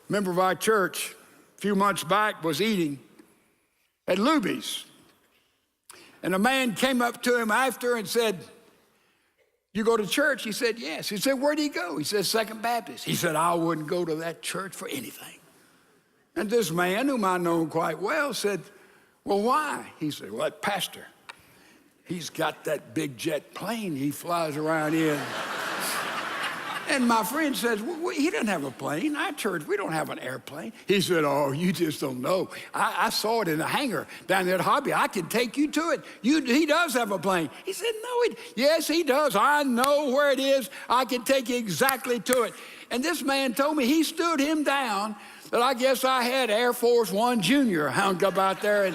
member of our church a few months back was eating at Luby's. And a man came up to him after and said, "You go to church?" He said, "Yes." He said, "Where'd he go?" He said, "Second Baptist." He said, "I wouldn't go to that church for anything." And this man, whom I know quite well, said, "Well, why?" He said, "Well, that pastor, he's got that big jet plane he flies around in." And my friend says, "Well, he doesn't have a plane. Our church, we don't have an airplane." He said, "Oh, you just don't know. I saw it in the hangar down there at Hobby. I can take you to it. He does have a plane." He said, "Yes, he does. I know where it is. I can take you exactly to it." And this man told me he stood him down that I guess I had Air Force One Junior hung up out there.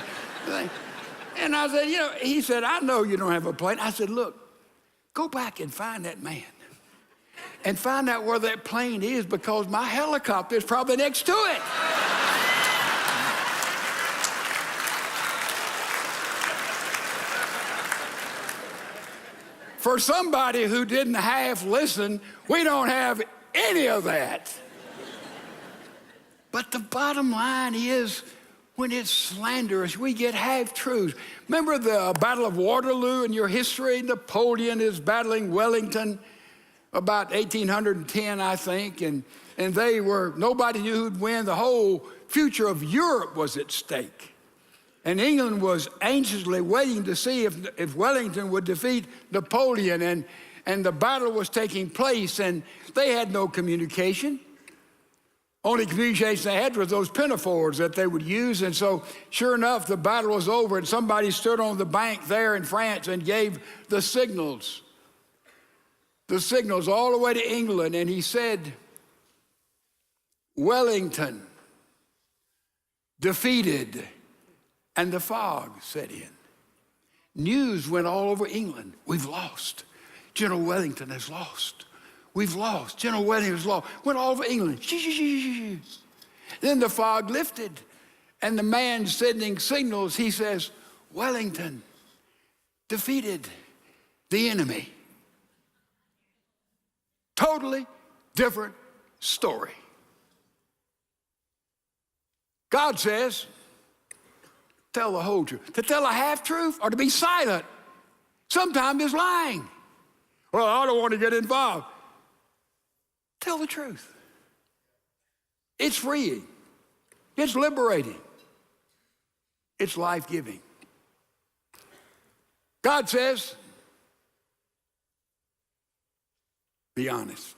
And I said, he said, "I know you don't have a plane." I said, "Look, go back and find that man and find out where that plane is, because my helicopter is probably next to it." For somebody who didn't half listen, we don't have any of that. But the bottom line is, when it's slanderous, we get half-truths. Remember the Battle of Waterloo in your history? Napoleon is battling Wellington about 1810, I think, and nobody knew who'd win. The whole future of Europe was at stake. And England was anxiously waiting to see if Wellington would defeat Napoleon, and the battle was taking place, and they had no communication. Only communication they had was those pinafores that they would use. And so, sure enough, the battle was over, and somebody stood on the bank there in France and gave the signals all the way to England. And he said, "Wellington defeated," and the fog set in. News went all over England. "We've lost. General Wellington has lost. We've lost. General Wellington has lost." Went all over England. Then the fog lifted, and the man sending signals, he says, "Wellington defeated the enemy." Totally different story. God says, tell the whole truth. To tell a half-truth or to be silent sometimes is lying. "Well, I don't want to get involved." Tell the truth. It's freeing. It's liberating. It's life-giving. God says, be honest.